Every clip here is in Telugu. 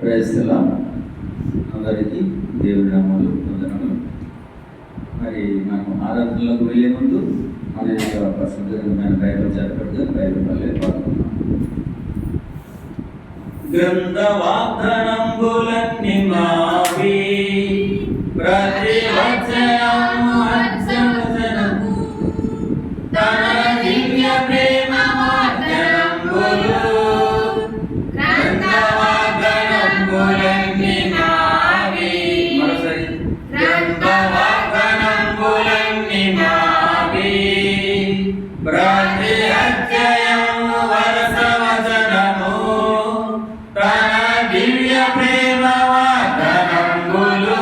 Praise the lord. అందరికీ దేవుని నామములో వందనములు. మరి మనం ఆరాధనలోకి వెళ్ళే ముందు మన యొక్క పరిశుద్ధమైన బైబిల్ చదవబడుతూ బైబిల్ వల్లే పాల్గొన్నాం. గ్రంథ వాగ్దానంబులన్నీ మావి, ప్రతి వచనము అక్షరము తన దివ్య ప్రేమ వాగ్దానంబులు. గ్రంథ వాగ్దానంబులన్నీ మావి, మరోసారి గ్రంథ వాగ్దానంబులన్నీ మావి, ప్రతి అధ్యాయము వరుస వచనము తన దివ్య ప్రేమ వాగ్దానంబులు.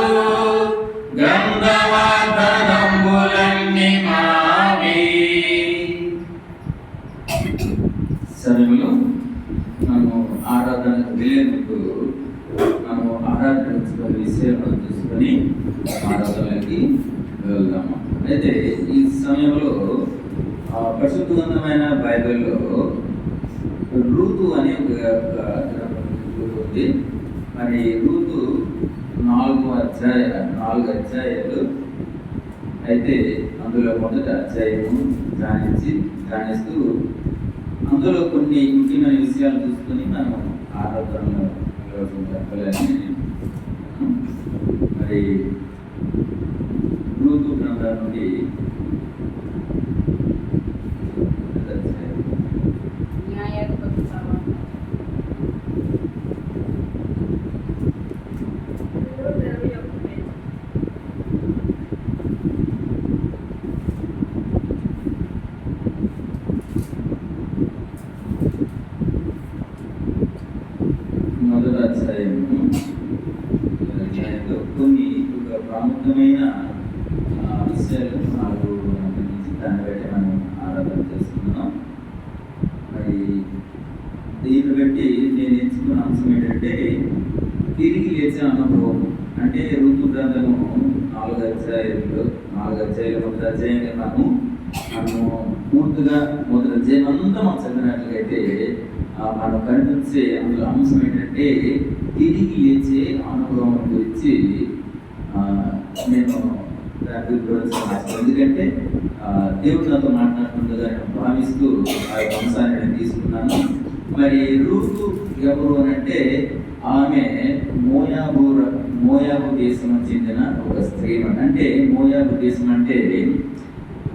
గ్రంథ వాగ్దానంబులన్నీ మావి. సమయంలో మనము ఆరాధనకు వెళ్ళేందుకు మనము ఆరాధన విషయాలను చూసుకొని ఆరాధనకి వెళ్దాము. అయితే ఈ సమయంలో పరిశుద్ధమైన బైబిల్లో రూతు అనే ఒక ఉంది. మరి రూతు 4 అధ్యాయాలు అయితే అందులో మొదటి అధ్యాయము ధ్యానిస్తూ అందులో కొన్ని ముఖ్యమైన విషయాలు చూసుకొని మనం ఆరాధనలో చెప్పాలని మరి రూతు గ్రంథం నుండి మొదటి అధ్యాయంలో కొన్ని ప్రాముఖ్యమైన విషయాలు నాకు అనిపించి దాన్ని బట్టి మనం ఆరాధన చేసుకున్నాం. మరి దీన్ని బట్టి నేను ఎంచుకున్న అంశం ఏంటంటే తిరిగి లేచిన అనుభవం. అంటే ఋతు గ్రంథము 4 అధ్యాయాలు మొదటి అధ్యాయంగా మనము పూర్తిగా మొదటి అధ్యాయం అంతా మనం చదివినట్లయితే మనం కనిపించే అందులో అంశం ఏంటంటే తిరిగి లేచే అనుభవం గురించి నేను ఎందుకంటే దేవుడు నాతో మాట్లాడుతుండగా నేను భావిస్తూ ఆ యొక్క అంశాన్ని నేను తీసుకున్నాను. మరి రూతు ఎవరు అని అంటే ఆమె మోయాబు దేశం చెందిన ఒక స్త్రీ. అంటే మోయాబు దేశం అంటే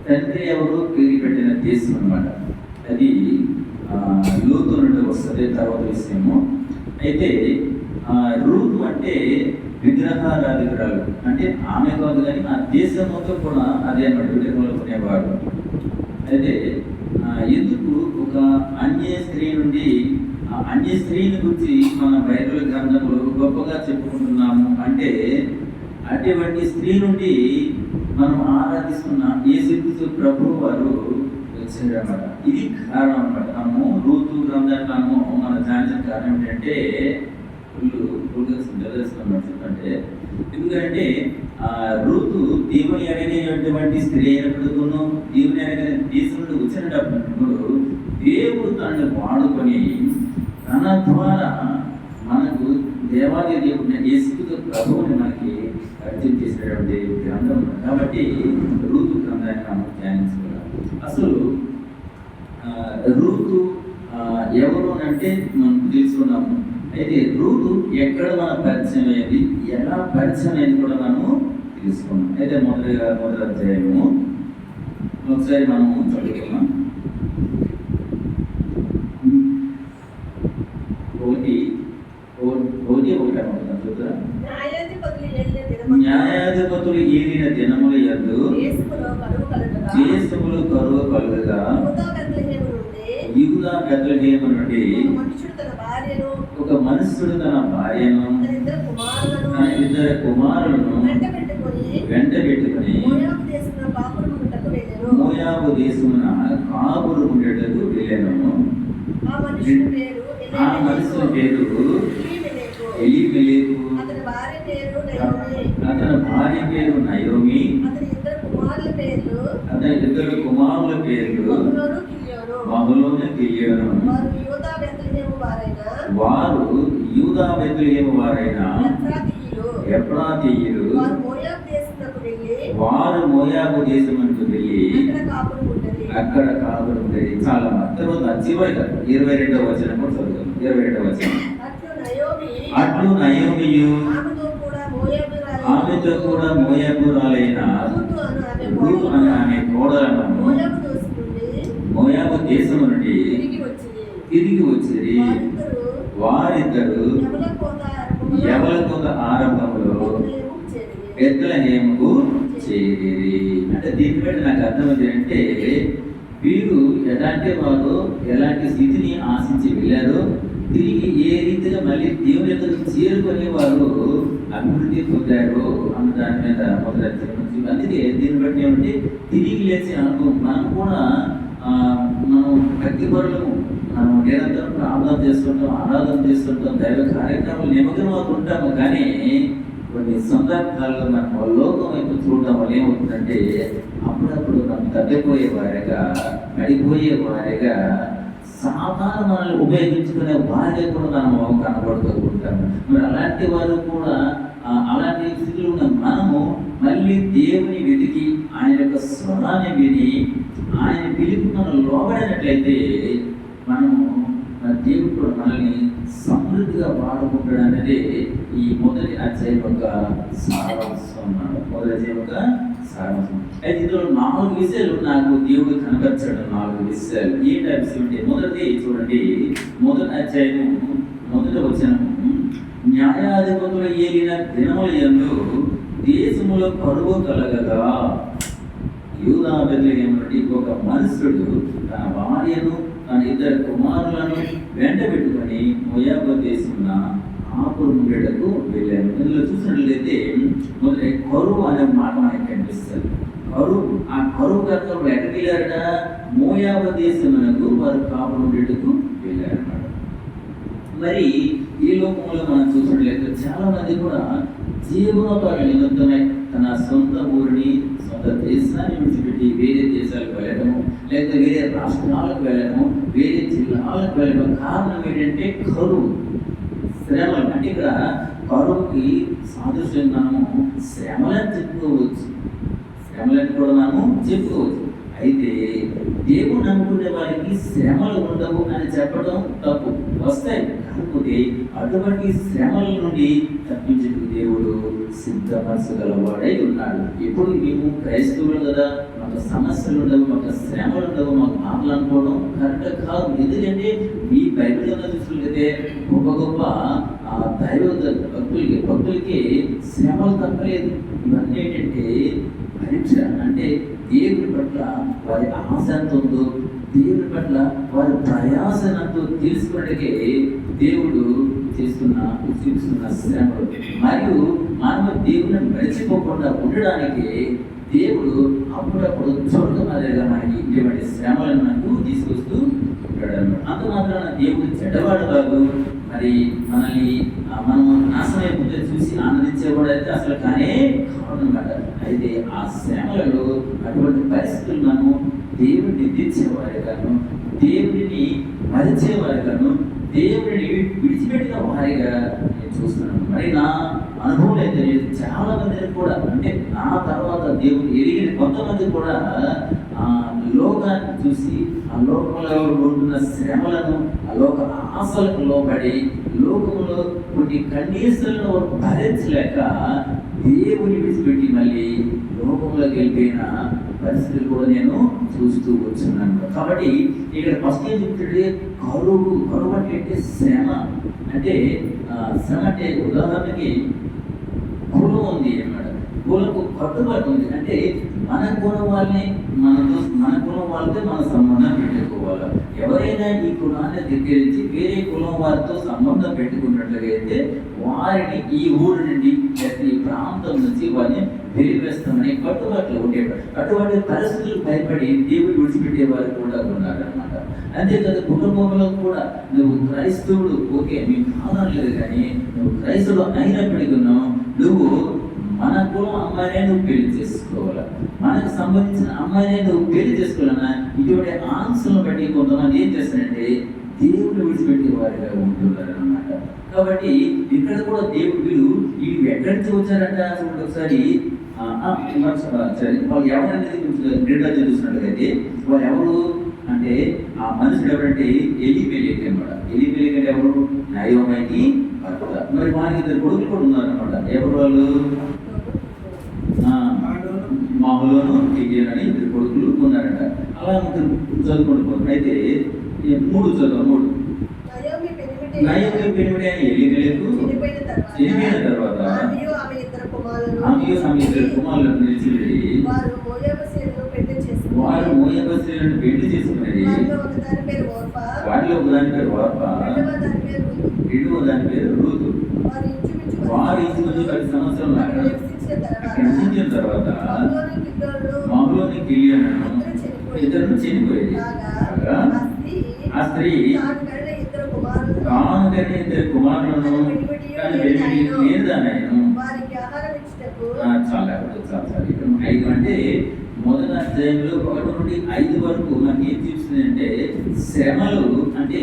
తండ్రి ఎవరు పేరు పెట్టిన దేశం అన్నమాట. అది లోతు నుండి వస్తుంది తర్వాత విషయము. అయితే రూతు అంటే విగ్రహారాధికురాలు. అంటే ఆమె కాదు కానీ ఆ దేశంతో కూడా అదే అన్నమాట, విగ్రహంలో కొనేవాడు. అయితే ఎందుకు ఒక అన్య స్త్రీ నుండి అన్య స్త్రీని గురించి మన బైబిల్ గ్రంథంలో గొప్పగా చెప్పుకుంటున్నాము అంటే అటువంటి స్త్రీ నుండి మనం ఆరాధిస్తున్న యేసుక్రీస్తు ప్రభువు వారు వచ్చారన్నమాట. ఇది కారణం అన్నమాట. మనము రూతు గ్రంథాన్ని మన ధ్యానించిన కారణం ఏంటంటే అంటే ఎందుకంటే రూతు దేవుని అడిగినటువంటి స్త్రీ అయినప్పుడు దేవుని అడిగిన దేశం నుండి వచ్చినప్పుడు దేవుడు తనని వాడుకొని తన ద్వారా మనకు దేవాది దేవుడిని యేసుక్రీస్తు ప్రభువుని మనకి పరిచయం చేసినటువంటి గ్రంథం. కాబట్టి రూతు గ్రంథాన్ని మనం ధ్యానించుకున్నాం. అసలు రూతు ఎవరు అంటే మనం తెలుసుకున్నాము. అయితే రూతు ఎక్కడ మన పరిచయం అయ్యేది, ఎలా పరిచయం అయ్యేది కూడా మనము తెలుసుకున్నాం. అయితే మొదటి అధ్యాయము ఒకసారి మనము చదువుకున్నాం. 1:1 చూద్దాం. న్యాయాధిపతులు ఏలిన దినముల యందు దేశములు కరువు కలుగగా యూదా బెత్లెహేము నుండి ఒక మనుష్యుడు తన భార్యను తన 2 కుమారులను వెంట పెట్టుకుని మోయాబు దేశమున కాపురు ఉండేటకు వెళ్ళాను. ఆ మనుషుల పేరు ఎలీమెలెకు, అతని భార్య పేరు నయోమి, అతని 2 కుమారుల పేర్లు మహలోనే తెలియను. వారు యూదా బెత్లెహేము వారైన ఎఫ్రాతీయులు వారు మోయాబు దేశమునకు వెళ్ళి అక్కడ కాపురం ఉండేది. చాలా తర్వాత చివరిగా 22వ వచనం కూడా చదువుతాం. 22వ వచనం. అట్లు నయోమియు ఆమెతో కూడా మోయాబురాలైన రూతు అనే ఆమె కోడలను మోయాబు దేశము నుండి తిరిగి వచ్చేది. వారిద్దరు యవల కొంత ఆరంభంలో బెత్లెహేముకు చేరిరి. అంటే దీన్ని బట్టి నాకు అర్థమైంది అంటే వీరు వారు ఎలాంటి స్థితిని ఆశించి వెళ్ళారో తిరిగి ఏ రీతిగా మళ్ళీ దేవుని యొక్క చేరుకునే వారు అభివృద్ధి పొందారు అన్న దాని మీద మొదటి. అందుకే దీన్ని బట్టి ఏమంటే తిరిగి లేచే అనుభవం. మనం కూడా మనం భక్తి పరులము, మనం నిరంతరం ఆరాధన చేస్తుంటాం, దైవ కార్యక్రమాలు నిమగ్నం అవుతుంటాము. కానీ కొన్ని సందర్భాల్లో మనం లోకం వైపు చూడడం వల్ల ఏమవుతుందంటే అప్పుడప్పుడు మనం తప్పిపోయే వారిగా, పడిపోయే వారిగా, సాధారణ మనల్ని ఉపయోగించుకునే వారిగా కూడా మనం కనబడుతూ ఉంటాము. మరి అలాంటి వారు కూడా అలాంటి స్థితిలో ఉన్న మనము మళ్ళీ దేవుని వెతికి ఆయన యొక్క స్వరాన్ని విని ఆయన పిలుపు మనం లోబడినట్లయితే మనము దేవుడు కూడా మనల్ని సమృద్ధిగా వాడుకుంటాడు అనేది ఈ మొదటి అధ్యాయం యొక్క సారాంశం అన్నాడు. మొదటి అధ్యాయం యొక్క సారాంశం. అయితే ఇందులో 4 విషయాలు నాకు దేవుడు కనబర్చాడు. 4 విషయాలు. ఏంటి ఆ విషయం అంటే మొదటిది చూడండి, మొదటి అధ్యాయం 1వ వచనం. న్యాయాధిపతులు ఏలిన దినముల యందు దేశములో కరువు కలగగా యూదా బెత్లెహేము నుండి ఒక మనుషుడు తన భార్యను తన 2 కుమారులను వెంట పెట్టుకొని మోయాబు దేశమున ఆపురుకు వెళ్ళారు. ఇందులో చూసినట్లయితే మొదటి కరువు అనే మాట మనకి కనిపిస్తుంది. కరువు, ఆ కరువు కర్తలు ఎక్కడికి వెళ్ళారట? మోయాబు దేశమునకు వారు కాపురుకు వెళ్ళారన్నమాట. మరి ఈ లోకంలో మనం చూసినట్లయితే చాలా మంది కూడా జీవనోపాధి నిమిత్తమై తన సొంత ఊరిని, సొంత దేశాన్ని విడిచిపెట్టి వేరే దేశాలకు వెళ్ళడము, లేదా వేరే రాష్ట్రాలకు వెళ్ళడము, వేరే జిల్లాలకు వెళ్ళడం కారణం ఏంటంటే కరువు, శ్రమలు. అంటే ఇక్కడ కరువుకి సాదృశ్యం మనము శ్రమలని చెప్పుకోవచ్చు, శ్రమలని కూడా మనము చెప్పుకోవచ్చు. అయితే దేవుడు నమ్ముకునే వారికి శ్రమలు ఉండవు అని చెప్పడం తప్పు. వస్తాయి, కాకపోతే అటువంటి శ్రమల నుండి తప్పించేందుకు దేవుడు సిద్ధపరచగలవాడై ఉన్నాడు. ఇప్పుడు మేము క్రైస్తవులు కదా, మాకు సమస్యలు ఉండవు, మాకు శ్రమలు ఉండవు, మాకు మాటలు అనుకోవడం కరెక్ట్ కాదు. ఎందుకంటే మీ బైబిల్ చూసుకుంటే గొప్ప గొప్ప దైవ భక్తులకి శ్రమలు తప్పలేదు. ఇవన్నీ ఏంటంటే పరీక్ష. అంటే దేవుని పట్ల వారి ఆసక్తితో, దేవుని పట్ల వారి ప్రయాసనంతో తెలుసుకున్నట్టుకే దేవుడు చూస్తున్న శ్రమలు. మరియు మనం దేవుని మరిచిపోకుండా ఉండడానికి దేవుడు అప్పుడప్పుడు చూడకమాదిరిగా మనకి ఇటువంటి శ్రమలను మనకు తీసుకొస్తూ ఉంటాడు అన్నమాట. అంత మాత్రాన దేవుడు చెడ్డవాడు కాదు. మరి మనల్ని మనము నాశనమైపోతే చూసి ఆనందించేవాడు అయితే అసలు కానే కాదనమాట. అయితే ఆ శ్రమలలో అటువంటి పరిస్థితులు మనము దేవుడిని దించేవారిగాను, దేవుడిని మరిచేవారిగాను, దేవుడిని విడిచిపెట్టిన వారిగా నేను చూస్తున్నాను. మరి నా అనుభవం అయితే చాలా మందిని కూడా, అంటే నా తర్వాత దేవుడు ఎరిగిన కొంతమంది కూడా లోకాన్ని చూసి, ఆ లోకంలో ఉంటున్న శ్రమలను, ఆ లోక ఆశలకు లోబడి లోకంలో కొన్ని కండిషన్లను భరించలేక దేవుని విడిచిపెట్టి మళ్ళీ లోకంలోకి వెళ్ళిపోయిన పరిస్థితులు కూడా నేను చూస్తూ వచ్చున్నాను. కాబట్టి ఇక్కడ ఫస్ట్ ఏం చెప్తుంటే కరువు అంటే శ్రమ. అంటే శ్రమ అంటే ఉదాహరణకి కులం ఉంది అన్నమాట. కులకు కట్టుబాటు ఉంది. అంటే మన కులం వాళ్ళతో మన సంబంధం పెట్టుకోవాలి. ఎవరైనా ఈ కులాన్ని ధిక్కరించి వేరే కులం వారితో సంబంధం పెట్టుకున్నట్లయితే వారిని ఈ ఊరు నుండి ఈ ప్రాంతం నుంచి వారిని వెలివేస్తామని కట్టుబాట్లు ఉండేవారు. అటువంటి పరిస్థితులు భయపడి దేవుడు విడిచిపెట్టే వారు కూడా ఉన్నారన్నమాట. అంతేకాదు కుటుంబంలో కూడా నువ్వు క్రైస్తవుడు, ఓకే, నీకు కాదనలేదు, కానీ నువ్వు క్రైస్తవుడు అయినప్పటికీ నువ్వు మన కులం అమ్మాయినే నువ్వు పెళ్లి చేసుకోవాలా, మనకు సంబంధించిన అమ్మాయినే నువ్వు పెళ్లి చేసుకోవాలన్నా ఇటువంటి ఆంక్షలను బట్టి కొంతమంది ఏం చేస్తారంటే దేవుడు విడిచిపెట్టే వారిగా ఉంటున్నారు అన్నమాట. కాబట్టి ఇక్కడ కూడా దేవుడు వీళ్ళు ఎక్కడి నుంచి వచ్చారంట చూడండి ఒకసారి. సరే, వాళ్ళు ఎవరనేది డేటా చూస్తున్నట్లయితే వాళ్ళు ఎవరు అంటే ఆ మనుషుడు ఎవరంటే ఎలీమెలెకు అన్నమాట. ఎలీమెలెకు అంటే ఎవరు? నయోమికి భర్త. మరి వారికి ఇద్దరు కొడుకులు కూడా ఉన్నారన్నమాట. ఎవరు వాళ్ళు? మాహలోను కిలియోను అని ఇద్దరు కొడుకులు ఉన్నారంట. అలా చదువుకుంటూ పోతారు. అయితే 3 చదువు. నయోమి పెనిమిటి అయిన ఎలీమెలెకు చనిపోయిన తర్వాత ఆమెయు ఆమె ఇద్దరు కుమారులను నిలిచిపెట్టి వారు మోయాబస్తీయులను పెళ్లి చేసుకునేది. వాటిలో ఒకదాని పేరు ఓర్పా, రెండవ దాని పేరు రూతు. వారు ఇంచుమించు 10 సంవత్సరాలు అక్కడ నివసించిన తర్వాత మాహలోని కిలియోను ఇద్దరు చనిపోయేది. ఆ స్త్రీ తాను కని 2 కుమారులను నేను దానాయను. చాలా 5 అంటే మొదటి అధ్యాయంలో 1 నుండి 5 వరకు మనకి ఏం చూస్తుంది అంటే శ్రమలు. అంటే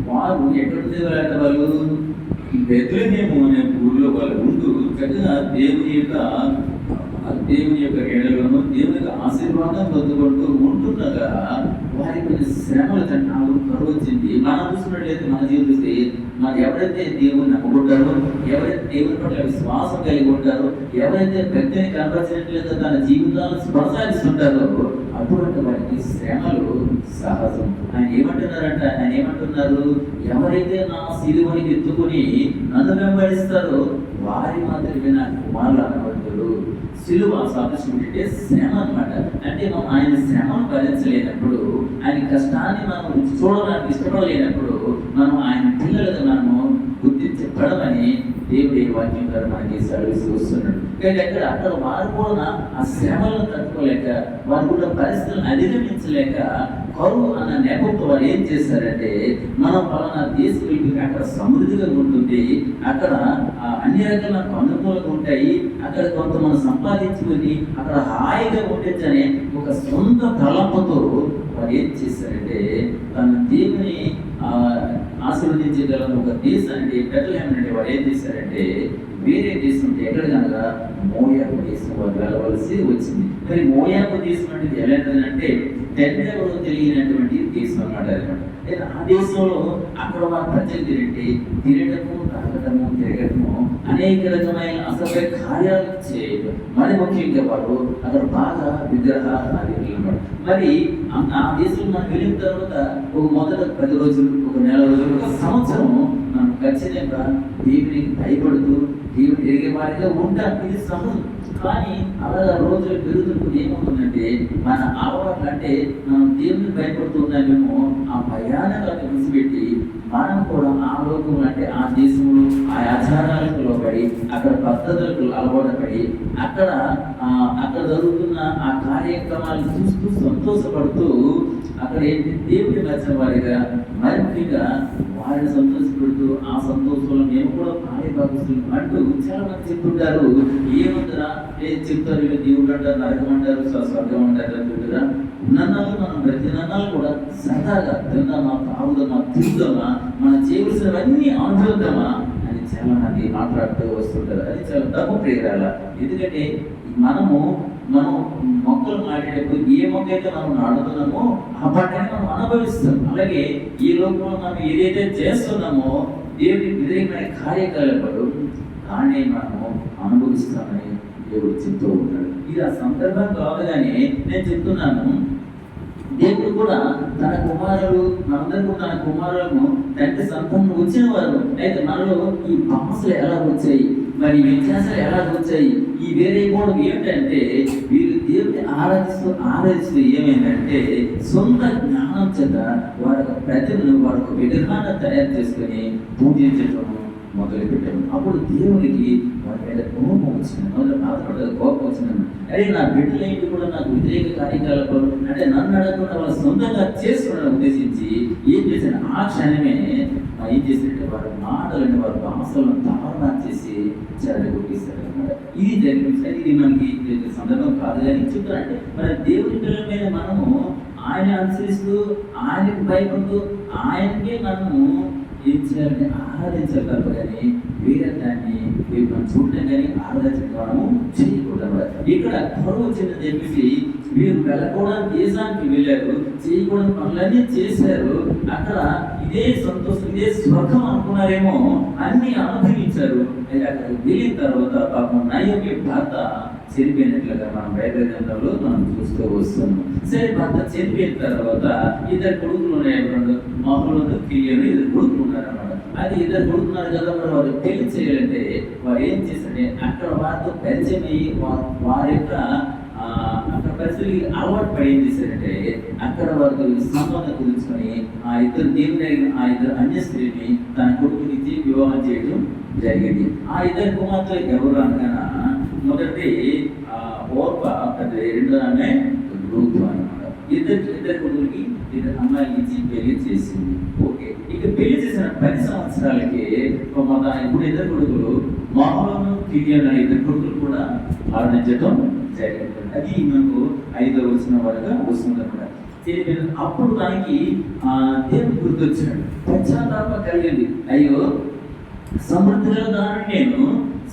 వారు ఎక్కడ ఉండేవాళ్ళంటే వాళ్ళు బెత్లెహేము అనే ఊళ్ళో వాళ్ళు ఉంటూ చక్కగా దేవుని యొక్క ఏడలోనూ దేవుని యొక్క ఆశీర్వాదం పొందుకుంటూ ఉంటుండగా వారికి కొన్ని శ్రమలు తన్నాలు కరువు వచ్చింది. మనం చూసుకున్నట్లయితే మన జీవితం చూస్తే మనం ఎవరైతే దేవుని నమ్ముకుంటారో, ఎవరైతే దేవుని పట్ల విశ్వాసం కలిగి ఉంటారో, ఎవరైతే పెద్దని కనపరిచినట్లయితే తన జీవితాలను కొనసాగిస్తుంటారో అటువంటి వారికి శ్రమలు సహజం. ఆయన ఏమంటున్నారు? ఎవరైతే నా సిలువని ఎత్తుకుని నన్ను వెంబడిస్తారో వారి మాత్రమే నా కుమారులు అనబడతారు. సిలువ సాదృశ్యం అంటే శ్రమ అన్నమాట. అంటే మనం ఆయన శ్రమను భరించలేనప్పుడు, ఆయన కష్టాన్ని మనం చూడడానికి ఇష్టపడలేనప్పుడు మనం ఆయన పిల్లలుగా మనము గుర్తించబడమని దేవుడి వాక్యం ద్వారా మనకి సెలవిస్తూ వస్తున్నాడు. కానీ అక్కడ వారు కూడా ఆ శ్రమలను తట్టుకోలేక, వారు కూడా పరిస్థితులను అధిగమించలేక కరువు అన్న నెపంతో వారు ఏం చేశారంటే మనం పలానా దేశం వెళ్ళి అక్కడ సమృద్ధిగా ఉంటుంది, అక్కడ అన్ని రకాల అనుకూలంగా ఉంటాయి, అక్కడ కొంత మనం సంపాదించుకొని అక్కడ హాయిగా ఉండొచ్చనే ఒక సొంత తలంపుతో వారు ఏం చేశారంటే తన దేవుని ఆశీర్వదించగల ఒక దేశాన్ని బెత్లెహేము నుండి వారు ఏం చేశారంటే వేరే దేశం ఉంటే ఎక్కడ కనుక మోయాబు దేశం వారు వెళ్ళవలసి వచ్చింది. మరి మోయాబు దేశం అంటే ఎలాంటిదంటే తెల్లెవరో తెలియనటువంటి దేశం అన్నమాట. ఆ దేశంలో అక్కడ వారు ప్రజలు తినటము, తాగటము, తిరగటము, అనేక రకమైన అసభ్య కార్యాలు చేయడం. మరి ముఖ్యంగా వారు అక్కడ బాగా విగ్రహారాధికులు అన్నమాట. మరి ఆ దేశంలో మనం వెళ్ళిన తర్వాత ఒక మొదట 10 రోజులు, ఒక నెల రోజులు, ఒక సంవత్సరం మనం ఖచ్చితంగా దేవునికి భయపడుతూ దేవుడు ఎరిగే వారిగా ఉంటాం. ఇది సహజం. కానీ అలా రోజులు పెరుగుతున్నప్పుడు ఏమవుతుందంటే మన అలవాట్లు అంటే మనం దేవుని భయపడుతున్నామేమో ఆ భయానకాన్ని విడిచిపెట్టి మనం కూడా ఆ లోకంలో అంటే ఆ దేశంలో ఆ ఆచారాలకు లోబడి అక్కడ పద్ధతులకు అలవాటుపడి అక్కడ జరుగుతున్న ఆ కార్యక్రమాలు చూస్తూ సంతోషపడుతూ అక్కడ ఏంటి దేవుని నచ్చిన వారిగా మరింతగా వారిని సంతోషపెడుతూ ఆ సంతోషంలో మేము కూడా భాగస్తులు అంటూ చాలా మంది చెప్తుంటారు. ఏముందరా చెప్తారు, వీళ్ళు దేవుడు అంటారు, నరకం అంటారు, స్వర్గం అంటారు అంటుంటారా. నన్నాళ్ళు మనం ప్రతి నన్నాళ్ళు కూడా సరదాగా తిందామా, తాగుదామా, తిరుగుదామా, మనం చేయవలసినవన్నీ అనుభవిద్దామా అని చాలా మంది మాట్లాడుతూ వస్తుంటారు. అది చాలా తప్పు ప్రేరాల. ఎందుకంటే మనం మొక్కలు నాటేటప్పుడు ఏ మొక్క అయితే మనం నాటుతున్నామో ఆ పంటని మనం అనుభవిస్తాం. అలాగే ఈ లోకంలో మనం ఏదైతే చేస్తున్నామో దేవుడికి వ్యతిరేకమైన కార్యకలాపాలు దాన్ని మనము అనుభవిస్తామని దేవుడు చెప్తూ ఉంటాడు. ఇది ఆ సందర్భం కావగానే నేను చెప్తున్నాను, దేవుడు కూడా తన కుమారులు మనందరికీ తన కుమారులను తండ్రి సంతానం వచ్చిన వారు. అయితే మనలో ఈ భాషలు ఎలా వచ్చాయి, మరి వ్యత్యాసాలు ఎలా వచ్చాయి, ఈ వేరే కూడా ఏమిటంటే వీరు దేవుడిని ఆరాధిస్తూ ఏమైందంటే సొంత జ్ఞానం చేత వారి ప్రతిభను వారి విగ్రహాన్ని తయారు చేసుకుని పూజించటం, మొదలు పెట్టాము. అప్పుడు దేవునికి వారి మీద కోపం వచ్చింది, మొదలు బాధపడదు, కోపం వచ్చింది. అరే నా బిడ్డలేంటి కూడా నాకు వ్యతిరేక కార్యకలాపాలు అంటే నన్ను అడగకుండా వాళ్ళు సొంతంగా చేసుకున్నాను ఉద్దేశించి ఏం చేశాను, ఆ క్షణమే ఏం చేసినట్టే వారి మాటలని వారి భాషలను తావరణ చేసి చెరగొట్టేశారు అనమాట. ఇది జరిగింది. ఇది మనకి సందర్భం కాదు కానీ చెప్తారంటే మన దేవుని పిల్లల మీద మనము ఆయన అనుసరిస్తూ ఆయనకు భయపడుతూ ఆయనకే మనము ఏం చేయాలని ఆరాధించాలి తప్ప కానీ వేరే దాన్ని మనం చూడటం కానీ ఆరాధించడం మనము చేయకూడదు. ఇక్కడ కరువు వచ్చిందని చెప్పేసి వీరు వెళ్ళకూడని దేశానికి వెళ్ళారు, చేయకూడని పనులన్నీ చేశారు. అక్కడ ఇదే సంతోషం, ఇదే స్వర్గం అనుకున్నారేమో, అన్ని అనుభవించారు. అయితే అక్కడికి వెళ్ళిన తర్వాత పాపం నయోమి భర్త చనిపోయినట్లుగా మనం బైబిల్ గ్రంథంలో మనం చూస్తూ వస్తున్నాం. సరే, భర్త చనిపోయిన తర్వాత ఇద్దరు కొడుకులు ఉన్నాయి, మహులను కిలియను, ఇద్దరు కొడుకులు ఉన్నారన్నమాట. అది ఇద్దరు కొడుకున్నారు కదా, మరి వారు పెళ్లి చేయాలంటే వారు ఏం చేశారంటే అక్కడ వారితో పరిచయం అయ్యి వారి యొక్క అక్కడ పరిస్థితులు అలవాటు పడి ఏం చేశారంటే అక్కడ వారితో సంబంధం కుదుర్చుకొని ఆ ఇద్దరు దేవుని ఆ ఇద్దరు అన్య స్త్రీని తన కొడుకునిచ్చి వివాహం చేయడం జరిగింది. ఆ ఇద్దరు కుమార్తెలు ఎవరు అనగా మొదటి ఓర్ప, రెండో ఆమె రూతు అన్నమాట. ఇద్దరు కొడుకులకి ఇద్దరు అమ్మాయిలు ఇచ్చి పెళ్లి చేసింది. ఓకే, ఇక పెళ్లి చేసిన 10 సంవత్సరాలకి ఇప్పుడు ఇద్దరు కొడుకులు మహోను కిలియను ఇద్దరు కొడుకులు కూడా మరణించడం జరిగింది. అది మనకు 5వ వచనం వరకు వస్తుంది అన్నమాట. అప్పుడు దానికి దేవుడు గుర్తొచ్చాడు, పశ్చాత్తాపం కలిగింది. అయ్యో, సమృద్ధి గల దానిని నేను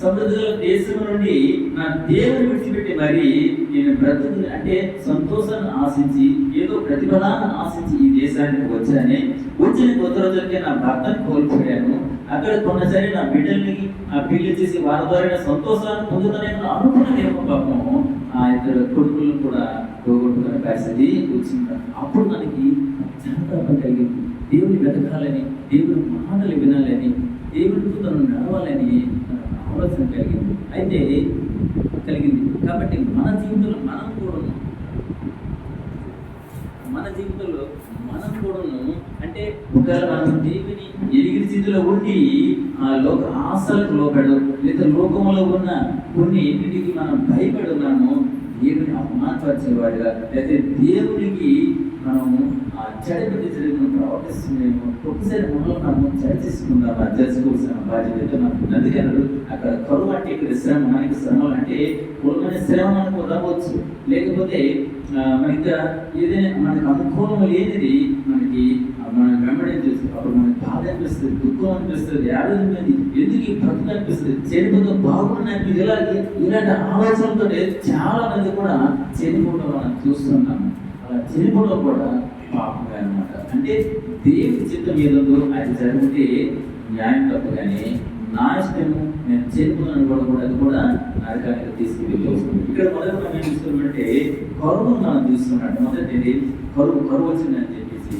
సమృద్ధి గల దేశం నుండి నా దేవుని విడిచిపెట్టి మరి నేను బ్రతుకు అంటే సంతోషాన్ని ఆశించి ఏదో ప్రతిఫలాన్ని ఆశించి ఈ దేశానికి వచ్చానే, వచ్చిన కొద్ది రోజులకే నా భర్తను కోల్పోయాను. అక్కడ కొన్నసరి నా బిడ్డల్ని పెళ్లి చేసి వారి ద్వారా సంతోషాన్ని పొందుతానేమో అనుకున్నానేమో. పాపము ఆ ఇద్దరు కొడుకులను కూడా పోగొట్టుకునే పరిస్థితి వచ్చింది. అప్పుడు మనకి పశ్చాత్తాపం కలిగింది. దేవుని వెతకాలని, దేవుని మాటలు వినాలని, దేవుడితో తను నడవాలని ఆలోచన కలిగింది. అయితే కలిగింది కాబట్టి మన జీవితంలో మనం కూడాను అంటే ఒకవేళ మనం దేవుని ఎరిగిన స్థితిలో ఉండి ఆ లోక ఆశలకు లోపడు లేదా లోకంలో ఉన్న కొన్ని ఇంటికి మనం భయపడి ఉన్నాము, దేవుని అవమానపరిచేవాడిగా అయితే దేవునికి మనము ఆ చెడపెట్టి ప్రవర్తిస్తున్నాము. ఒకసారి మనలో చర్చిస్తున్నాము, చర్చకోవాల్సిన బాధ్యత మనకు. అందుకన్నాడు అక్కడ కరువు అంటే ఇక్కడ శ్రమ, మనకి శ్రమలు అంటే పూర్వమైన శ్రమ మనకు రావచ్చు, లేకపోతే మనకి ఏదైనా మనకు అనుకూలం లేనిది మనకి మనం వెంబడించేస్తుంది. అప్పుడు మనకి బాధ అనిపిస్తుంది, దుఃఖం అనిపిస్తుంది, ఆరోగ్యం ఎందుకు ఈ భక్తులు అనిపిస్తుంది, చనిపోతే బాగుంది అనిపిస్తుంది. ఇలాంటి ఆలోచనలతో చాలా మంది కూడా చనిపోవడం మనం చూస్తున్నాము. అలా చనిపోవడం కూడా పాపమే అన్నమాట. అంటే దేవుని చిత్తం ఏదో అది జరిగితే న్యాయం తప్పు, కానీ నా ఇష్టము నేను చనిపోతున్నాను కూడా అది కూడా నరకానికి తీసుకెళ్ళి వస్తుంది. ఇక్కడ మొదటి మనం ఏం చూస్తున్నామంటే కరువు మనం చూస్తున్నాడు. మొదటిది కరువు వచ్చిందని చెప్పేసి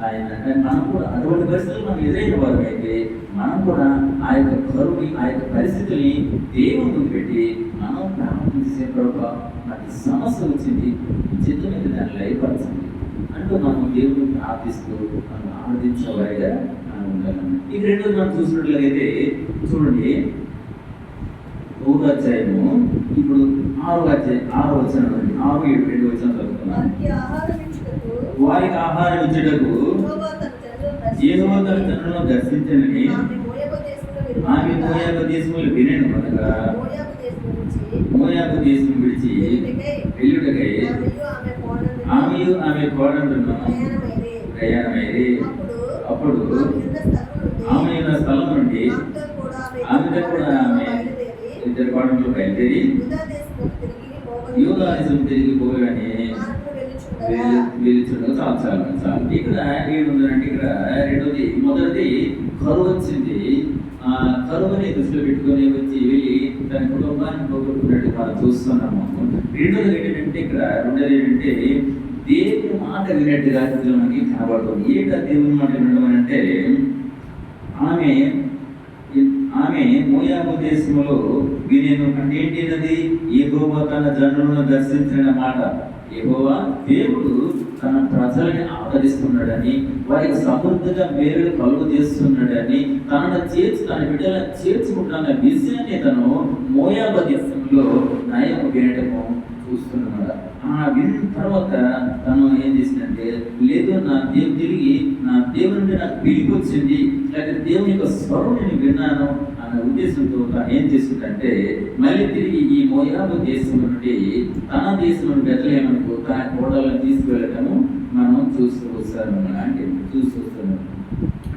ఆయన మనం కూడా అటువంటి పరిస్థితులు మనం ఎదురైన వారు అయితే మనం కూడా ఆ యొక్క కరువుని, ఆ యొక్క పరిస్థితుల్ని దేవుని ముందు పెట్టి మనం ప్రార్థన చేసే ప్రభావ నాకు సమస్య వచ్చింది, చిత్తం మీద దాన్ని లయపరచండి అంటూ మనం దేవుని ప్రార్థిస్తూ మనం ఆరాధించేవారిగా మనం ఉండాలన్నమాట. ఈ రెండోది మనం చూసినట్లయితే చూడండి, 1వ అధ్యాయము ఇప్పుడు 6వ అధ్యాయం 6వ వచనం, 6, 7, 2 వచనం చదువుతున్నాను. వారికి ఆహారం ఇచ్చుటకు యెహోవా తన జనులను దర్శించనని ఆమె మోయాబు దేశములు వినను కనుక మోయాబు దేశం విడిచి వెళ్ళుటకై ఆమెయు ఆమె కోడలను ప్రయాణమైరి. అప్పుడు ఆమె ఉన్న స్థలం నుండి ఆమెతో కూడా ఆమె ఇద్దరు కోడలు బయలుదేరి యూదా దేశం తిరిగి పోగానే వెళ్ళిచుండగా చాలు. ఇక్కడ ఏముందంటే ఇక్కడ రెండోది, మొదటిది కరువు వచ్చింది. ఆ కరువుని దృష్టిలో పెట్టుకొని వచ్చి వెళ్ళి తన కుటుంబాన్ని పోగొట్టుకున్నట్టు మనం చూస్తున్నాము. రెండోది ఏంటంటే దేవుని మాట వినట్టుగా మనకి కనబడుతుంది. ఏంటో దేవుని మాట వినడం అంటే ఆమె మోయాబు దేశంలో వినేను అంటే ఏంటిది, యెహోవా తన జనులను దర్శించిన మాట. యెహోవా దేవుడు తన ప్రజలని ఆదరిస్తున్నాడని, వారికి సమృద్ధిగా మేలు కలుగు చేస్తున్నాడని, తన బిడ్డలను చేర్చుకుంటున్న విషయాన్ని తను మోయాబు దేశంలో నయము వినటము చూస్తున్నాడు. ఆ విన్న తర్వాత తను ఏం చేసిందంటే, లేదు నా తిరిగి నా దేవుని నుండి నాకు పిలిపి వచ్చింది, లేకపోతే దేవుని యొక్క స్వరం నేను విన్నాను అన్న ఉద్దేశంతో తను ఏం చేసిందంటే, మళ్ళీ తిరిగి ఈ మోయాబు దేశం నుండి తన దేశం నుండి బెత్లెహేముకు తన కోడలను తీసుకువెళ్ళటము మనం చూస్తూ వస్తాను. అంటే చూస్తూ వస్తున్నాం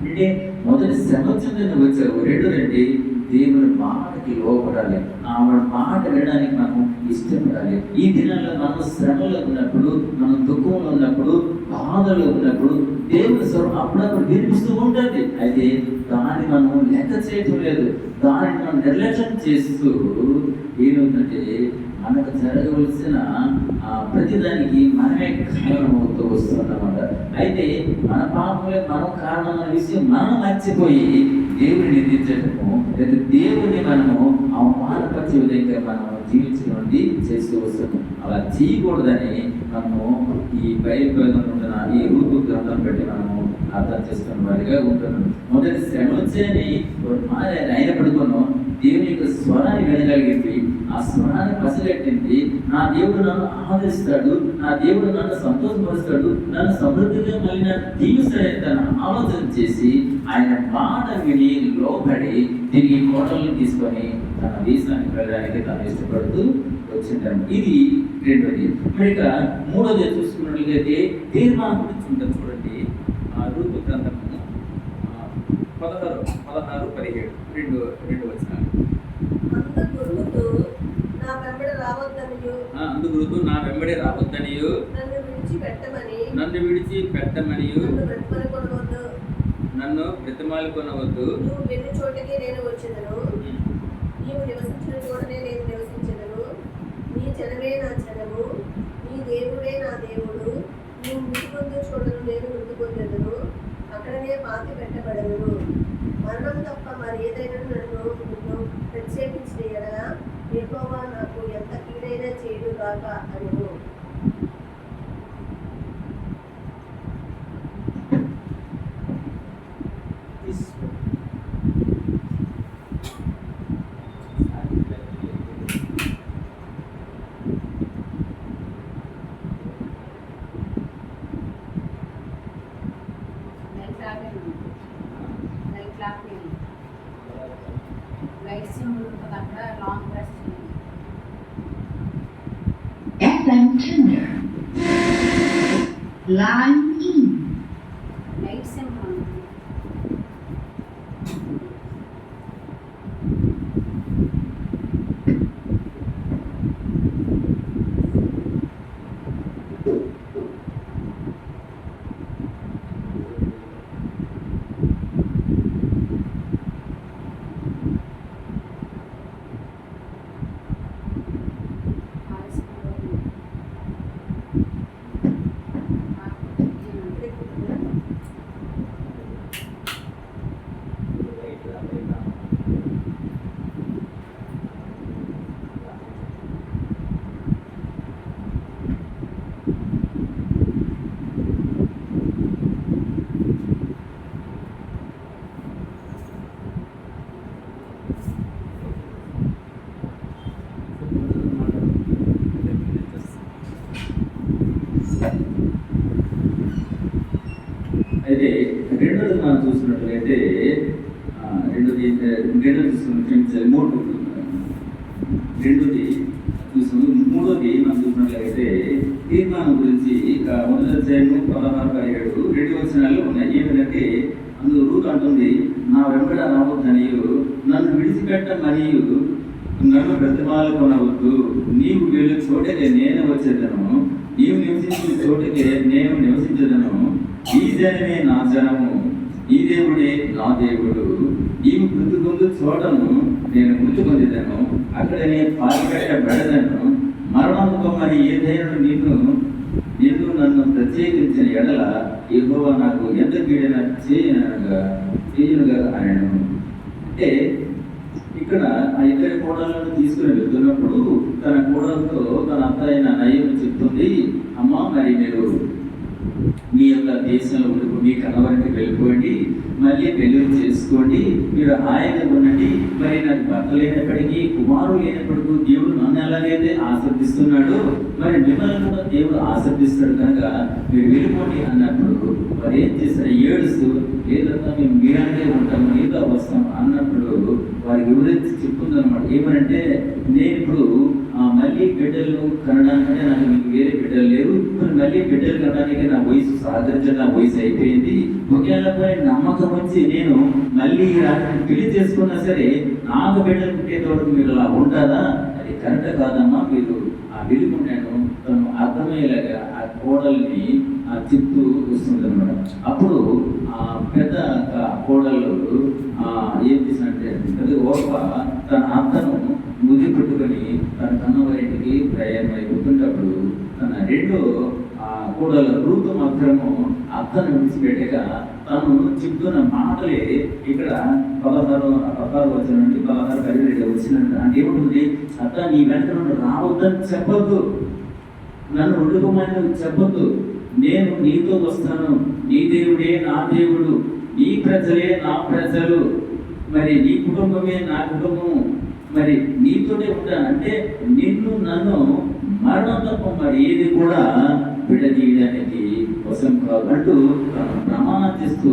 అంటే మొదటి శ్రమ చెందిన వచ్చారు. రెండోదండి, దేవుని మాటకి లోపడాలి, ఆవిడ మాట వినడానికి మనం ఇష్టపడాలి. ఈ దినాల్లో మనం శ్రమలో ఉన్నప్పుడు, మనం దుఃఖంలో ఉన్నప్పుడు, బాధలో ఉన్నప్పుడు దేవుని స్వరం అప్పుడప్పుడు వినిపిస్తూ ఉంటుంది. అయితే దాన్ని మనం లెక్క చేయటం లేదు, దానిని మనం నిర్లక్ష్యం చేస్తూ ఏమవుతుందంటే మనకు జరగవలసిన ప్రతిదానికి మనమే కారణమవుతూ వస్తుందన్నమాట. అయితే మన పాపలే మనం కారణం అనే విషయం మనం మర్చిపోయి దేవుని నిందించటము లేదా దేవుని మనము అవమానపరిచే విధంగా మనం జీవించడం చేస్తూ వస్తున్నాం. అలా చేయకూడదని మనము ఈ బైబిల్ ఉంటున్న ఈ రూతు గ్రంథం బట్టి మనము అర్థం చేసుకున్న వారిగా ఉంటున్నాం. మొదటి శ్రమ వచ్చేని ఆయన పడుకున్నాం, దేవుని యొక్క స్వరాన్ని వినగలిగింది, ఆ స్వరాన్ని పసిగట్టింది. నా దేవుడు నన్ను ఆదరిస్తాడు, నా దేవుడు నన్ను సంతోషపరుస్తాడు, నన్ను సమృద్ధిగా మళ్ళీ నన్ను దీవిస్తాడని తన ఆలోచన చేసి ఆయన మాట విని లోబడి తిరిగి కోటలను తీసుకొని తన దేశానికి వెళ్ళడానికి తను ఇష్టపడుతూ వచ్చింటాను. ఇది రెండోది. మరి ఇక మూడోది చూసుకున్నట్లయితే తీర్మానం గురించి ఉంటుంది. చూడండి, రూతు గ్రంథము 16-17 రెండు వచనాలు. అందుకు ఋతు నా వెంబడి రావద్దనియు నన్ను విడిచి పెట్టమనియు నన్ను బ్రతిమాలి కొనవద్దు. నువ్వు వెళ్ళి చోటకి నేను వచ్చేదను, నీవు నివసించిన చోటనే నేను నివసించెదను. నీ జనమే నా జనము, నీ దేవుడే నా దేవుడు. నీవు మృతి పొందు చోటను నేను మృతి పొందెదను, అక్కడనే పాతి పెట్టబడను. మరణం తప్ప మరి ఏదైనా నన్ను ప్రత్యేకించిన ఎడల యెహోవా నాకు ఎంత కీడైనా చేయుగాక అనెను. FM tuner. Line in. Light symbol. అయితే రెండోది మనం చూసినట్లయితే రెండోది చూసుకున్నట్లయితే మూడోది మనం చూసినట్లయితే తీర్మానం గురించి ఇక 1:16-17 వచనాలు ఉన్నాయి. ఏమిటంటే అందులో రూతు అంటుంది, నా వెంబడ రావద్దనియు నన్ను విడిచిపెట్టమనియు నన్ను బ్రతిమాలు కొనవద్దు. నీవు వీళ్ళు చోటకే నేను వచ్చేదను, నీవు నివసించిన చోటకే నేను నివసించదను. ఈ జనమే నా జనము, ఈ దేవుడే నా దేవుడు. నీవు మృతి పొందు చోటను నేను మృతి పొందేదను, అక్కడ నేను పారిపెట్టబడదను. మరణంతో మరి ఏదైనా నిన్ను నన్ను ప్రత్యేకించిన ఎడల యెహోవా నాకు ఎంత కీడైనా చేయనుగా ఆయనను. అంటే ఇక్కడ ఆ ఇద్దరి కోడలను తీసుకుని వెళ్తున్నప్పుడు తన కోడలతో తన అత్త అయిన నయ్యను చెప్తుంది, అమ్మ మరి మీరు మీ యొక్క దేశంలో ఉండి మీ కలవరికి వెళ్ళిపోండి, మళ్ళీ పెళ్లి చేసుకోండి, మీరు హాయిగా ఉండండి. మరి నాకు భర్త లేనప్పటికీ కుమారుడు లేనప్పటికీ దేవుడు నన్ను ఎలాగైతే ఆశీర్దిస్తున్నాడు, మరి మిమ్మల్ని కూడా దేవుడు ఆశీర్దిస్తాడు కనుక మీరు వెళ్ళిపోండి అన్నప్పుడు వారు ఏం చేస్తారు? ఏడుస్తూ లేదంతా మేము మీరాగే ఉంటాము, ఏదో వస్తాం అన్నప్పుడు వారికి వివరించి చెప్తుందన్నమాట. ఏమనంటే నేను ఇప్పుడు మళ్ళీ బిడ్డలు కనడానికంటే నాకు మీకు వేరే బిడ్డలు లేరు, ఇప్పుడు మళ్ళీ బిడ్డలు కనడానికి నా వయసు సహకరించడం నా వయసు అయిపోయింది. ఒకవేళ నమ్మకం వచ్చి నేను మళ్ళీ పెళ్లి చేసుకున్నా సరే నాకు బిడ్డలు పుట్టేటప్పుడు మీరు అలా ఉంటారా? అది కరెక్ట్ కాదమ్మా, మీరు వెళ్ళుకున్నాను తను అర్థమయ్యేలాగా ఆ కోడల్ని చెప్తూ వస్తుందన్నమాట. అప్పుడు ఆ పెద్ద కోడలు ఏం చేసినట్టే ఓర్ప తన అత్తను ముద్దు పెట్టుకొని తన కన్నవారింటికి ప్రయాణం అయిపోతున్నప్పుడు తన రెండో కోడలు రూతు మాత్రము అత్తను విడిచిపెట్టగా తను చెప్తున్న మాటలే ఇక్కడ 16 వచ్చిన నుండి 16 వచ్చినట్టు అంటే ఏముంటుంది? అత్త నీ వెంట నుండి రావద్దని చెప్పొద్దు, నన్ను వండుకోమని చెప్పొద్దు, నేను నీతో వస్తాను, నీ దేవుడే నా దేవుడు, నీ ప్రజలే నా ప్రజలు, మరి నీ కుటుంబమే నా కుటుంబము, మరి నీతోనే ఉంటాను. అంటే నిన్ను నన్ను మరణం తప్ప మరి ఏది కూడా విడదీయడానికి వశం కాదు అంటూ తను ప్రమాణం చేస్తూ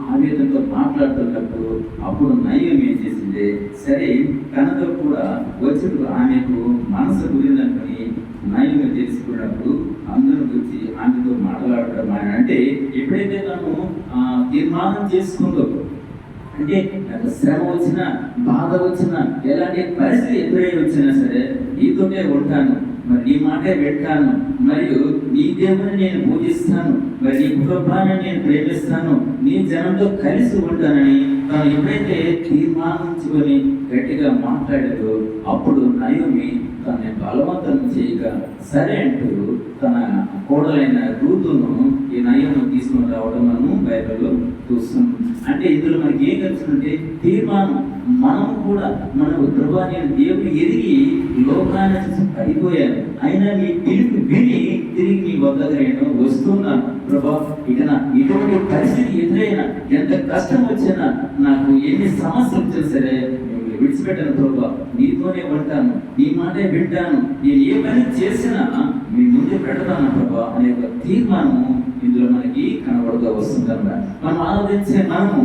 ఆవేదనతో మాట్లాడుతున్నప్పుడు అప్పుడు నయం ఏం చేసింది? సరే కనుక కూడా వచ్చి ఆమెకు మనసు కుదిరిందనుకుని నయం తెలుసుకున్నప్పుడు అందరూ వచ్చి ఆమెతో మాట్లాడటం అంటే ఎప్పుడైతే తను తీర్మానం చేసుకుందో, అంటే నాకు శ్రమ వచ్చినా బాధ వచ్చినా ఎలాంటి పరిస్థితి ఎదురై వచ్చినా సరే నీతోనే ఉంటాను, మరి నీ మాటే పెట్టాను, మరియు నీ దేవుని నేను పూజిస్తాను, మరి నీ కుటుంబాన్ని నేను ప్రేమిస్తాను, నీ జనంతో కలిసి ఉంటానని తను ఎప్పుడైతే తీర్మానించుకొని గట్టిగా మాట్లాడాడో అప్పుడు నయోమి తనని బలవంతం చేయగా సరే అంటూ తన కోడలైన రూతును ఈ నయోమి తీసుకొని రావడం మనము బైబిల్లో చూస్తున్నాం. అంటే ఇందులో మనకి ఏం తెలుస్తుందంటే తీర్మానం. మనం కూడా మన ప్రభాని దేవుని ఎదిగి లోకాన్ని చూసి పడిపోయాను, అయినా మీ పిలుపు విని తిరిగి మీ వద్దకు నేను వస్తున్నాను ప్రభా. ఇక నా ఇటువంటి పరిస్థితి ఎదురైనా, ఎంత కష్టం వచ్చినా, నాకు ఎన్ని సమస్యలు వచ్చినా సరే విడిచిపెట్టాను ప్రభా, నీతోనే ఉంటాను, నీ మాటే వింటాను, నేను ఏ పని చేసినా మీ ముందు పెడతాను ప్రభా అనే ఒక తీర్మానము ఇందులో మనకి కనబడుతూ వస్తుందన్నమాట. మనం ఆలోచించే మనము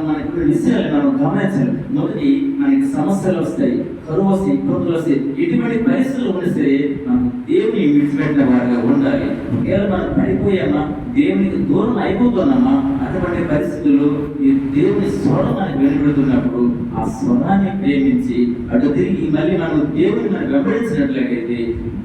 మనకి విషయాలు మనం గమనించాలి. మొదటి మనకి సమస్యలు వస్తాయి, కరువు వస్తాయి, ఇబ్బందులు వస్తాయి, ఎటువంటి పరిస్థితులు ఉన్నా సరే మనం దేవుని విడిచిపెట్టిన వారిగా ఉండాలి. ఒకవేళ మనం పడిపోయామా, దేవునికి దూరం అయిపోతున్నామా, అటువంటి పరిస్థితుల్లో ఈ దేవుని స్వరం మనకి వెలువడుతున్నప్పుడు ఆ స్వరాన్ని ప్రేమించి అటు తిరిగి మళ్ళీ మనం దేవుని మనం వెంబడించినట్లయితే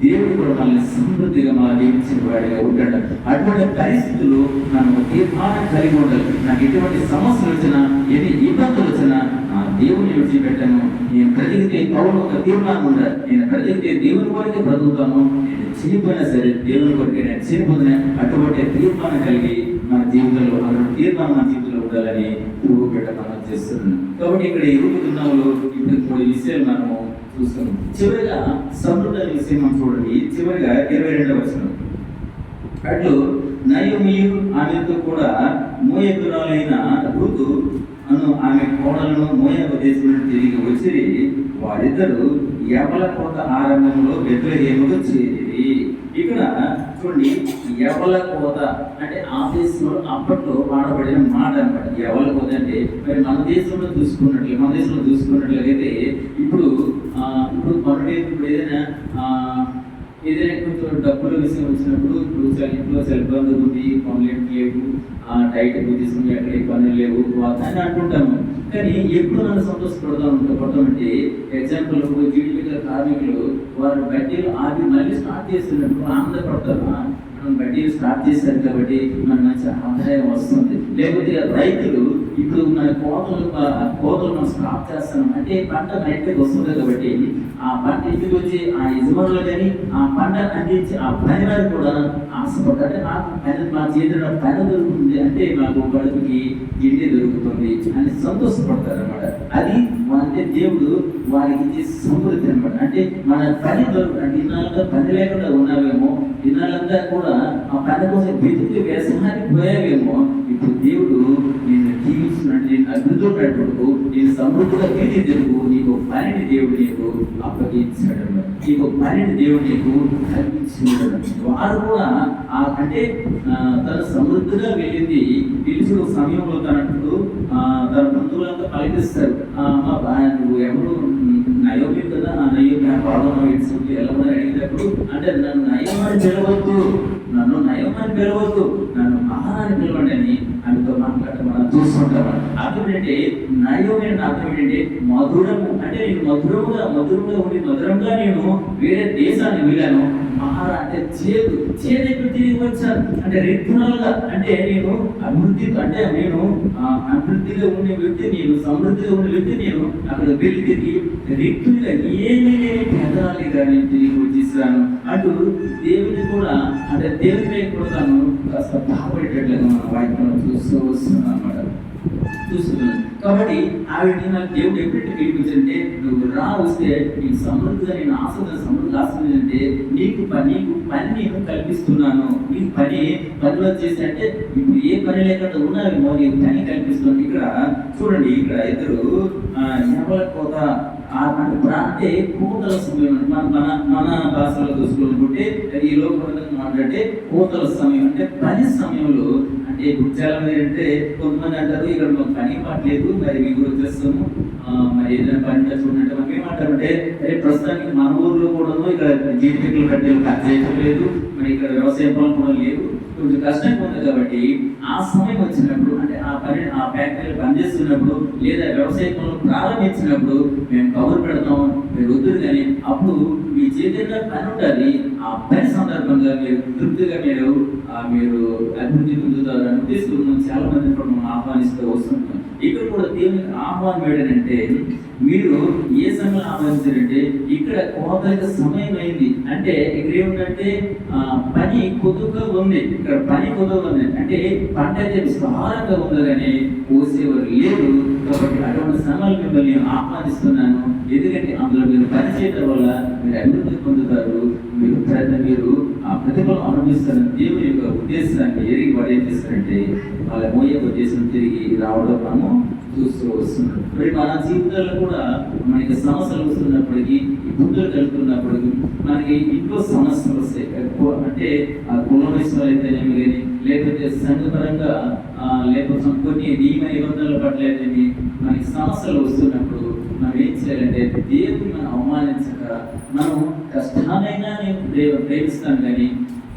దేవుడు కూడా మనల్ని సమృద్ధిగా మనం దీవించిన వాడిగా ఉంటాడు. అటువంటి పరిస్థితులు మనం తీర్మానం కలిగి ఉండాలి. నాకు ఎటువంటి సమస్యలు వచ్చినా, ఎన్ని ఇబ్బందులు వచ్చినా ఆ దేవుని విడిచిపెట్టాను, నేను బ్రతికితే పౌరులు ఒక తీర్మానం ఉండాలి, నేను బ్రతికితే దేవుని కొరకే బ్రతుకుతాను, నేను చనిపోయినా సరే దేవుని కొరకే నేను చనిపోతున్నా. అటువంటి తీర్మానం కలిగి మన జీవితంలో అటువంటి తీర్మానం మన జీవితంలో ఉండాలని ప్రభు బిడ్డ మనం చేస్తున్నాం. కాబట్టి ఇక్కడ ఈ రూపుతున్నాములు ఇప్పుడు 3 విషయాలు మనము చూస్తున్నాం. చివరిగా సమృద్ధి అనే విషయం మనం చూడండి. చివరిగా 22వ వచనం, అట్లు నయోమియు ఆమెతో కూడా మోయాబీయురాలైన రూతు అను ఆమె కోడలను మోయాబు దేశం నుండి తిరిగి వచ్చి వారిద్దరూ యవల కోత ఆరంభంలో బెత్లెహేముకు చేరిరి. ఇక్కడ చూడండి, యవల కోత అంటే ఆ దేశంలో అప్పట్లో వాడబడిన మాట అన్నమాట. యవల కోత అంటే మరి మన దేశంలో చూసుకున్నట్లయితే ఇప్పుడు ఇప్పుడు ఏదైనా కొంచెం డబ్బుల విషయం వచ్చినప్పుడు ఇప్పుడు ఇంట్లో సెల్బంధు ఉంది, పనులు లేవు, టైట్ తీసుకుని ఎక్కడ పనులు లేవు అని అంటుంటాము. కానీ ఎప్పుడు నన్ను సంతోషపడతామంటే ఎగ్జాంపుల్ జీడిపికల కార్మికులు వారు బడ్డీలు ఆగి మళ్ళీ స్టార్ట్ చేస్తున్నప్పుడు ఆనందపడతారు. మనం బడ్డీలు స్టార్ట్ చేశారు కాబట్టి మనకు మంచి ఆదాయం వస్తుంది. లేకపోతే రైతులు ఇప్పుడు మన కోతలు మనం స్టాప్ చేస్తాం అంటే పంట బయటకు వస్తుంది కాబట్టి ఆ పంట ఇంటికి వచ్చి ఆ యజమానులు కానీ ఆ పంట అందించి ఆ పని వారు కూడా ఆశపడతారు. అంటే నాకు పని మా చేతిలో పని దొరుకుతుంది అంటే మాకు కడుపుకి గిన్నె దొరుకుతుంది అని సంతోషపడతారు అన్నమాట. అది అంటే అంటే దేవుడు వారికి ఇచ్చే సమృద్ధి అనమాట. అంటే మన పని అంటే ఇన్నాళ్ళంతా పని లేకుండా ఉన్నావేమో, ఇన్నాళ్ళంతా కూడా ఆ పని కోసం వెతుకు వ్యవసాయానికి పోయావేమో, ఇప్పుడు దేవుడు నేను జీవించినట్టు నేను అభివృద్ధి ఉన్నప్పుడు నేను సమృద్ధిగా తీర్చిదిద్దుకు నీకు పనిని దేవుడు నీకు అప్పగించాడు, నీకు పనిని దేవుడు నీకు కల్పించాడు. వారు కూడా అంటే తన సమృద్ధిగా వెళ్ళింది పిలిచిన సమయంలో తనప్పుడు తన బంధువులంతా పలికిస్తారు, నువ్వు ఎవరు నయోమి కదా, ఆ నయోమి ఆ బాధను ఇచ్చి వెళ్ళమని అడిగినప్పుడు అంటే నన్ను నయమని పిలవద్దు, నన్ను నయమని పిలవద్దు, నన్ను మహారాన్ని పిలవండి అని ఆమెతో మాట్లాడటం మనం చూస్తుంటాం. అర్థం ఏంటంటే నయోమి అంటే అర్థం ఏంటంటే మధురము, అంటే నేను మధురంగా ఉండి మధురంగా నేను వేరే దేశాన్ని వెళ్ళాను. మహారా అంటే చేదు ఎప్పుడు తిరిగి వచ్చాను అంటే రిక్తునాలుగా, అంటే నేను అభివృద్ధి అంటే నేను అభివృద్ధిగా ఉండే వ్యక్తి, నేను సమృద్ధిగా ఉండే వ్యక్తి, నేను అక్కడ వెళ్ళి తిరిగి రిక్తులుగా ఏమీ లేని పెదరాలిగా నేను తిరిగి వచ్చేసాను. అటు దేవుని కూడా అంటే దేవుని కూడా తాను కాస్త బాగుపడేటట్లుగా మన వాక్యం చూస్తూ వస్తున్నాను అన్నమాట, చూస్తున్నాను. కాబట్టి ఆవిడ నాకు దేవుడు ఎప్పుడైతే పిలిపించంటే నువ్వు రా వస్తే నీకు సమృద్ధిగా నేను సమృద్ధిగా ఆస్వాదించంటే నీకు పని నేను కల్పిస్తున్నాను. నీకు పనిలో చేసి అంటే ఇప్పుడు ఏ పని లేకుండా ఉన్నావేమో నీకు పని కల్పిస్తున్నాను. ఇక్కడ చూడండి, ఇక్కడ ఇద్దరు ఎవరి కోత అంటే కోతల సమయం మన భాషలో చూసుకోవాలనుకుంటే ఈ లోకంలో మాట్లాడితే కోతల సమయం అంటే పని సమయంలో. అంటే ఇప్పుడు చాలా మంది అంటే కొంతమంది అంటారు ఇక్కడ మాకు పని పట్టలేదు, మరి మీ కూడా వచ్చేస్తాము, మరి ఏదైనా పని చూడంటే మనం ఏమంటారంటే అరే ప్రస్తుతానికి మన ఊర్లో కూడా ఇక్కడ జీడిపిక్కలు కట్టేలు కట్ చేయడం లేదు, మరి ఇక్కడ వ్యవసాయ పనులు కూడా లేవు, కొంచెం కష్టంగా ఉంది. కాబట్టి ఆ సమయం వచ్చినప్పుడు అంటే ఆ ఫ్యాక్టరీలో పనిచేస్తున్నప్పుడు లేదా వ్యవసాయ పనులు ప్రారంభించినప్పుడు మేము కబురు పెడతాం, మీరు వద్దురు, కానీ అప్పుడు మీ చేతిలో పని ఉంటుంది. ఆ పని సందర్భంగా మీరు తృప్తిగా మీరు అభివృద్ధి పొందుతారు అని ఉద్దేశంలో చాలా మంది మనం ఆహ్వానిస్తూ వస్తుంటాం. ఇక్కడ కూడా దేవునికి ఆహ్వానం ఏంటంటే మీరు ఏ సమయం ఆహ్వానించారంటే ఇక్కడ కోతలకు సమయం అయింది అంటే ఇక్కడ ఏమిటంటే పని కొద్దుగా ఉంది, ఇక్కడ పని కొద్దుగా ఉంది అంటే పంట అయితే విస్తారంగా ఉంది కానీ కోసేవారు లేదు. కాబట్టి అటువంటి సమయాలు మిమ్మల్ని ఆహ్వానిస్తున్నాను, ఎందుకంటే అందులో మీరు పని చేయడం వల్ల మీరు అభివృద్ధి పొందుతారు, మీరు ఆ ప్రతిఫలం అనుభవిస్తారని దేవుని యొక్క ఉద్దేశాన్ని ఎరిగి వాడు ఏం చేస్తారంటే వాళ్ళ మోయ ఉద్దేశం తిరిగి రావడం మనము చూస్తూ వస్తున్నాం. మరి మన జీవితాల్లో కూడా మనకి సమస్యలు వస్తున్నప్పటికీ, ఇబ్బందులు కలుగుతున్నప్పటికీ, మనకి ఇంట్లో సమస్యలు వస్తాయి. అంటే ఆ కులం విషయాలు అయితేనేమి కానీ, లేకపోతే సంఘపరంగా లేకపోతే కొన్ని నియమ నిబంధనల పట్ల అయితేమి మనకి సమస్యలు వస్తున్నప్పుడు మనం ఏం చేయాలంటే దేవుని మనం అవమానించక మనం కష్టాలైనా నేను ప్రేమిస్తాను కానీ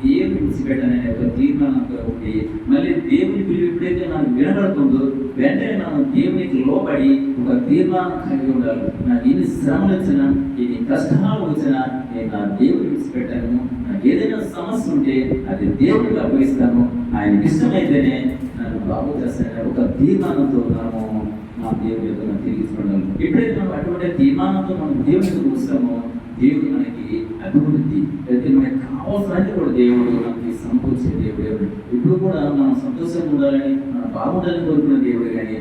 దేవుని విడిచిపెట్టాననే ఒక తీర్మానంతో ఉండి మళ్ళీ దేవుని పిలుపు ఎప్పుడైతే మనకు వినబడుతుందో వెంటనే మనం దేవునికి లోబడి ఒక తీర్మానం కలిగి ఉండాలి. నాకు ఎన్ని శ్రమలు వచ్చినా, ఎన్ని కష్టాలు వచ్చినా నేను నా దేవుని విడిచిపెట్టాను. నాకు ఏదైనా సమస్య ఉంటే అది దేవునికి అప్పగిస్తాను, ఆయనకి ఇష్టమైతేనే నన్ను బాగు చేస్తానని ఒక తీర్మానంతో మనము మా దేవుని యొక్క మనం తిరిగి చూడాలి. ఎప్పుడైతే మనం అటువంటి తీర్మానంతో మనం దేవునికి వస్తామో దేవుడు మనకి అభివృద్ధి అయితే మనకి కావాల్సినది కూడా దేవుడు మనకి సమకూర్చే దేవుడు. ఇప్పుడు కూడా మనం సంతోషంగా ఉండాలని, మనం బాగుండాలని కోరుకున్న దేవుడు, కానీ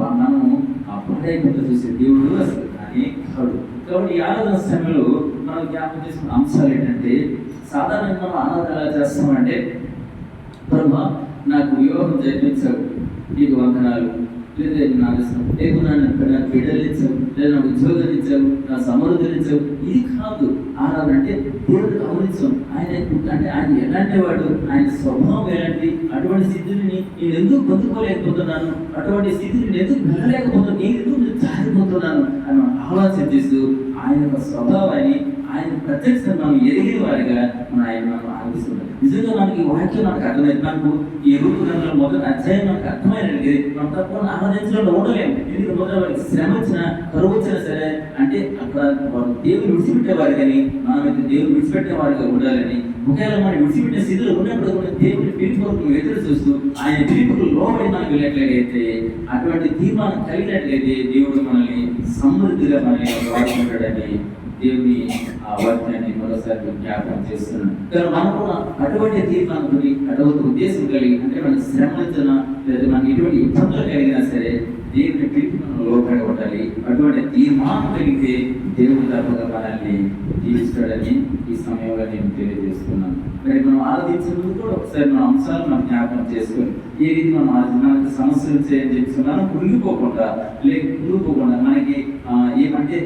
మనము ఆ పాడైపోతే చూసే దేవుడు అసలు కానీ కాదు. కాబట్టి ఈ ఆరాధన సమయంలో మనం జ్ఞాపకం చేసుకున్న అంశాలు ఏంటంటే సాధారణంగా మనం ఆరాధన ఎలా చేస్తామంటే ప్రభా నాకు వివాహం జరిపించావు, నీకు వందనాలు, లేదా నాకు బిడ్డలు ఇచ్చావు, లేదా నాకు ఉద్యోగాలు ఇచ్చావు, నా సమృద్ధిని ఇచ్చావు. ఇది కాదు ఆరాధన అంటే దేవుడు గమనించాం. ఆయన అంటే ఆయన ఎలాంటి వాడు, ఆయన స్వభావం ఎలాంటి, అటువంటి స్థితిని నేను ఎందుకు పొందుకోలేకపోతున్నాను, అటువంటి స్థితిని నేను ఎందుకు వెళ్ళలేకపోతున్నాను, నేను ఎందుకు జారిపోతున్నాను అని ఆలోచన చేస్తూ ఆయన యొక్క స్వభావాన్ని ఆయన ప్రత్యక్షంగా మనం ఎరిగిన వారిగా ఆయన మనం ఆలోచిస్తున్నాం. నిజంగా మనకి వాక్యం మనకు అర్థమైంది. మనకు ఈ రూపు గ్రంథంలో మొదటి అధ్యాయం మనకు అర్థమైనది. మనం తప్పకుండా ఆరాధించడంలో ఉండలేము. ఎందుకంటే మొదట వారికి శ్రమ వచ్చినా కరువు వచ్చినా సరే అంటే అక్కడ వారు దేవుని విడిచిపెట్టేవారు, కానీ మనమైతే దేవుని విడిచిపెట్టే వారిగా ఉండాలని, ఒకవేళ మనం విడిచిపెట్టే స్థితిలో ఉన్నప్పుడు కూడా దేవుని పిలుపుకు ఎదురు చూస్తూ ఆయన పిలుపుకు లోబడి మనకు వెళ్ళినట్లయితే, అటువంటి తీర్మానం కలిగినట్లయితే దేవుడు మనల్ని సమృద్ధిగా మనల్ని వాడుకుంటాడని దేవుని ఆ వాక్యాన్ని మరోసారి జ్ఞాపకం చేస్తున్నాను. కానీ మనం కూడా అటువంటి తీర్మానంతో అటువంటి ఉద్దేశం కలిగి అంటే మన శ్రమ వచ్చినా లేదా మనకి ఎటువంటి ఇబ్బందులు కలిగినా సరే దేవుని పిలుపు మనం లోపడగొట్టాలి. ఉండాలి. అటువంటి తీర్మానం కలిగితే దేవుడు తప్పగా మనల్ని జీవిస్తాడని ఈ సమయంలో నేను తెలియజేస్తున్నాను. మరి మనం ఆరాధించే ముందు కూడా ఒకసారి మన అంశాలను మనం జ్ఞాపకం చేసుకొని ఏ రీతి మనం మనకు సమస్యలు చేయని చెప్తున్నాను కృంగిపోకుండా మనకి ఏమంటే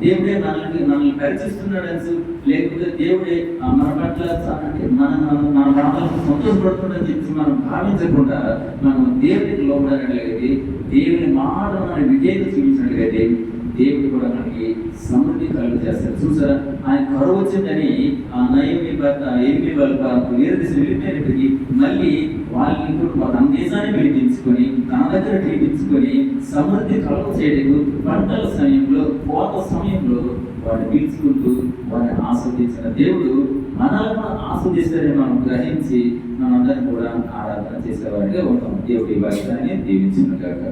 దేవుడే మనల్ని పరీక్షిస్తున్నాడు లేకపోతే దేవుడే మన పట్ల అంటే మన బాధలకు సంతోషపడుతుండని చెప్పి మనం భావించకుండా మనం దేవుడికి లోపడనట్లయితే దేవుని మాట మన విజయం చూపించినట్లయితే దేవుడు కూడా మనకి సమృద్ధి కలుగు చేస్తారు. చూసారా, ఆయన కరువు వచ్చిందని ఏమి వాళ్ళకు వేరే దిశ వెళ్ళిపోయినప్పటికీ మళ్ళీ వాళ్ళని తన దేశాన్ని పిలిపించుకొని తన దగ్గర పిలిపించుకొని సమృద్ధి కలుగు చేయడానికి పంటల సమయంలో కోత సమయంలో వాడిని పిలుచుకుంటూ వారిని ఆస్వాదించిన దేవుడు మనల్ని కూడా ఆస్వాదిస్తారని మనం గ్రహించి మనందరం కూడా ఆరాధన చేసేవాడిగా ఉంటాం. దేవుడి వాక్యాన్ని దీవించిన కాక.